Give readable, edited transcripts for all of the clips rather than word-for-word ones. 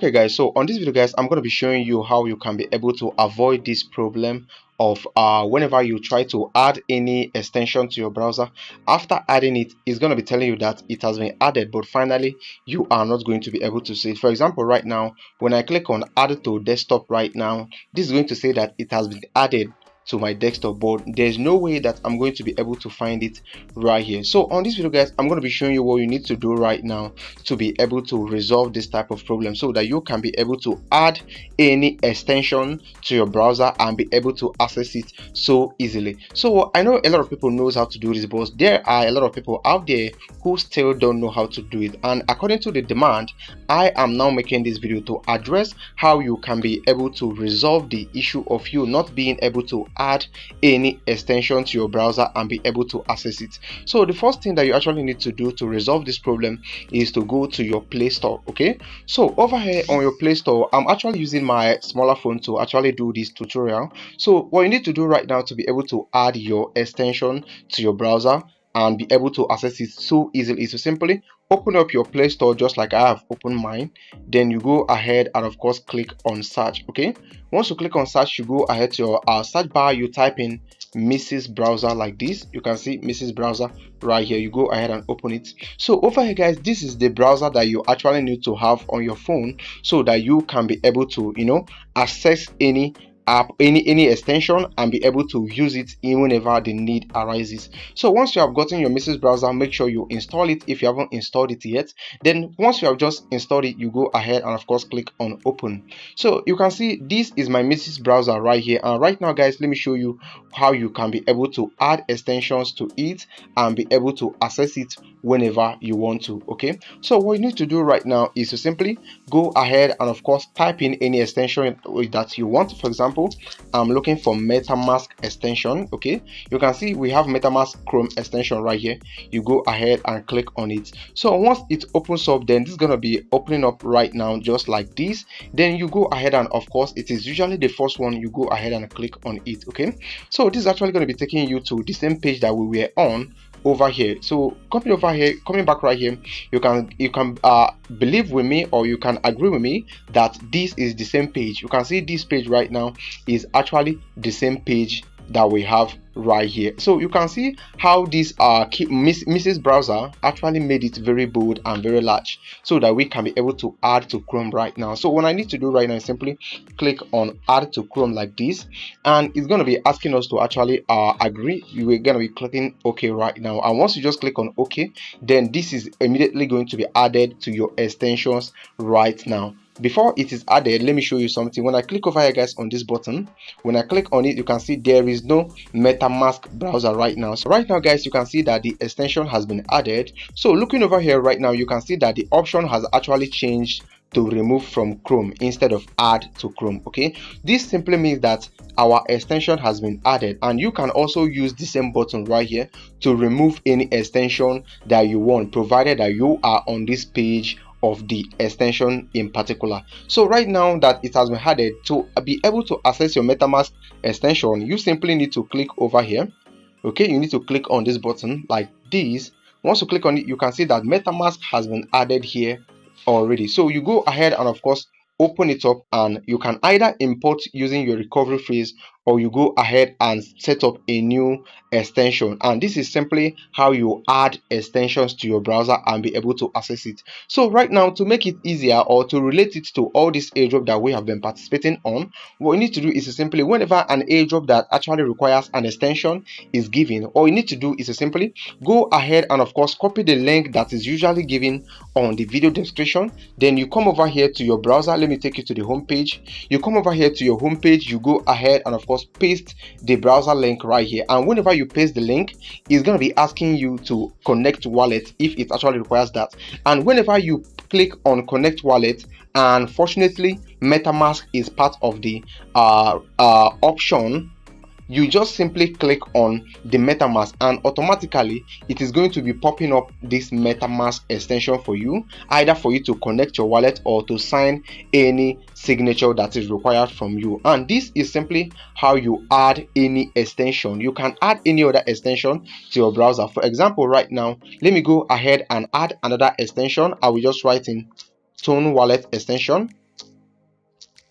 Okay guys, so on this video guys, I'm going to be showing you how you can be able to avoid this problem of whenever you try to add any extension to your browser. After adding it, it's going to be telling you that it has been added, but finally you are not going to be able to see it. For example, right now when I click on add to desktop right now, this is going to say that it has been added to my desktop, but there's no way that I'm going to be able to find it right here. So on this video guys, I'm going to be showing you what you need to do right now to be able to resolve this type of problem, so that you can be able to add any extension to your browser and be able to access it so easily. So I know a lot of people knows how to do this, but there are a lot of people out there who still don't know how to do it, and according to the demand, I am now making this video to address how you can be able to resolve the issue of you not being able to add any extension to your browser and be able to access it. So the first thing that you actually need to do to resolve this problem is to go to your Play Store. Okay, so over here on your Play Store, I'm actually using my smaller phone to actually do this tutorial. So what you need to do right now to be able to add your extension to your browser and be able to access it so easily is to simply open up your Play Store just like I have opened mine. Then you go ahead and of course click on search. Okay, once you click on search, you go ahead to your search bar, you type in Mrs. Browser like this. You can see Mrs. Browser right here. You go ahead and open it. So over here guys, this is the browser that you actually need to have on your phone so that you can be able to access any app, any extension, and be able to use it whenever the need arises. So once you have gotten your Mrs. Browser, make sure you install it if you haven't installed it yet. Then once you have just installed it, you go ahead and of course click on open. So you can see this is my Mrs. Browser right here, and right now guys, let me show you how you can be able to add extensions to it and be able to access it whenever you want to. Okay, so what you need to do right now is to simply go ahead and of course type in any extension that you want. For example, I'm looking for metamask extension. Okay, you can see we have metamask Chrome extension right here. You go ahead and click on it. So once it opens up, then this is going to be opening up right now just like this. Then you go ahead and of course it is usually the first one, you go ahead and click on it. Okay, so this is actually going to be taking you to the same page that we were on over here. So coming over here, coming back right here, you can believe with me, or you can agree with me that this is the same page. You can see this page right now is actually the same page that we have right here. So you can see how this Mrs. Browser actually made it very bold and very large so that we can be able to add to Chrome right now. So what I need to do right now is simply click on add to Chrome like this, and it's going to be asking us to actually agree. We're going to be clicking OK right now, and once you just click on OK, then this is immediately going to be added to your extensions right now. Before it is added, let me show you something. When I click over here guys on this button, when I click on it, you can see there is no metamask browser right now. So right now guys, you can see that the extension has been added. So looking over here right now, you can see that the option has actually changed to remove from Chrome instead of add to Chrome. Okay, this simply means that our extension has been added, and you can also use the same button right here to remove any extension that you want, provided that you are on this page of the extension in particular. So right now that it has been added, to be able to access your metamask extension, you simply need to click over here. Okay, you need to click on this button like this. Once you click on it, you can see that metamask has been added here already. So you go ahead and of course open it up, and you can either import using your recovery phrase, or you go ahead and set up a new extension. And this is simply how you add extensions to your browser and be able to access it. So right now, to make it easier or to relate it to all this airdrop that we have been participating on, what you need to do is to simply, whenever an airdrop that actually requires an extension is given, all you need to do is to simply go ahead and of course copy the link that is usually given on the video description. Then you come over here to your browser. Let me take you to the home page. You come over here to your home page, you go ahead and of course paste the browser link right here, and whenever you paste the link, it's going to be asking you to connect wallet if it actually requires that. And whenever you click on connect wallet, unfortunately metamask is part of the option, you just simply click on the metamask, and automatically it is going to be popping up this metamask extension for you, either for you to connect your wallet or to sign any signature that is required from you. And this is simply how you add any extension. You can add any other extension to your browser. For example, right now, let me go ahead and add another extension. I will just write in Tone Wallet extension.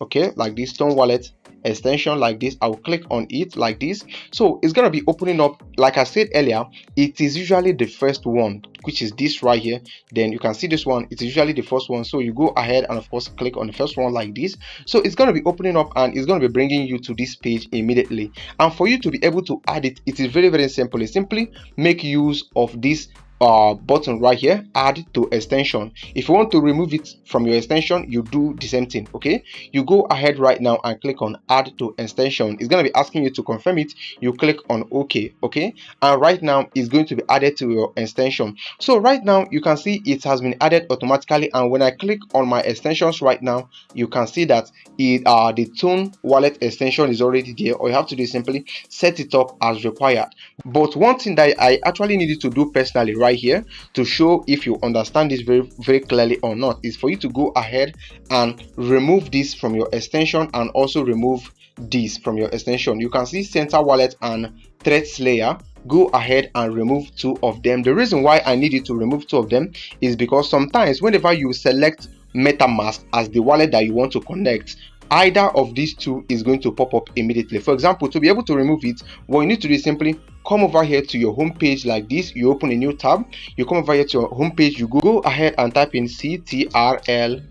okay, like this Stone Wallet extension like this. I'll click on it like this. So it's going to be opening up. Like I said earlier, it is usually the first one, which is this right here. Then you can see this one, it's usually the first one. So you go ahead and of course click on the first one like this. So it's going to be opening up and it's going to be bringing you to this page immediately. And for you to be able to add it, it is very, very simple. Simply make use of this button right here, add to extension. If you want to remove it from your extension, you do the same thing. Okay, you go ahead right now and click on add to extension. It's going to be asking you to confirm it. You click on OK. Okay, and right now it's going to be added to your extension. So right now you can see it has been added automatically, and when I click on my extensions right now, you can see that it the Tone Wallet extension is already there. All you have to do is simply set it up as required. But one thing that I actually needed to do personally right here to show if you understand this very, very clearly or not is for you to go ahead and remove this from your extension and also remove this from your extension. You can see Center Wallet and Thread Slayer. Go ahead and remove two of them. The reason why I needed to remove two of them is because sometimes whenever you select metamask as the wallet that you want to connect, either of these two is going to pop up immediately. For example, to be able to remove it, what you need to do is simply come over here to your home page like this. You open a new tab, you come over here to your home page, you go ahead and type in CTRL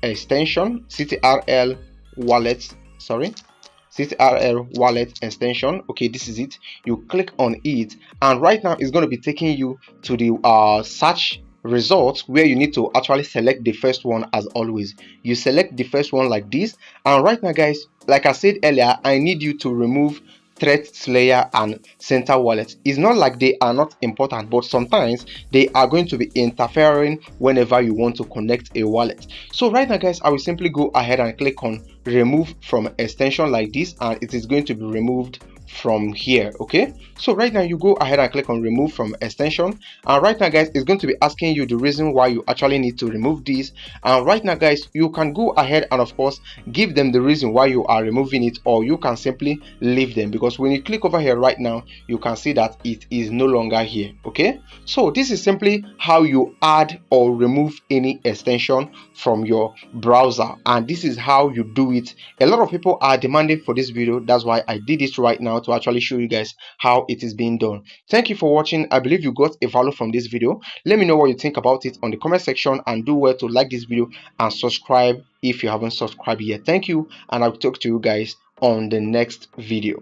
extension, CTRL wallet, CTRL wallet extension. Okay, this is it. You click on it, and right now it's going to be taking you to the search results where you need to actually select the first one. As always, you select the first one like this, and right now guys, like I said earlier, I need you to remove Thread Slayer and Center Wallet. It's not like they are not important, but sometimes they are going to be interfering whenever you want to connect a wallet. So right now guys, I will simply go ahead and click on remove from extension like this, and it is going to be removed from here. Okay, so right now you go ahead and click on remove from extension, and right now guys, it's going to be asking you the reason why you actually need to remove this. And right now guys, you can go ahead and of course give them the reason why you are removing it, or you can simply leave them, because when you click over here right now, you can see that it is no longer here. Okay, so this is simply how you add or remove any extension from your browser, and this is how you do it. A lot of people are demanding for this video, that's why I did it right now to actually show you guys how it is being done. Thank you for watching. I believe you got a value from this video. Let me know what you think about it on the comment section, and do well to like this video and subscribe if you haven't subscribed yet. Thank you, and I'll talk to you guys on the next video.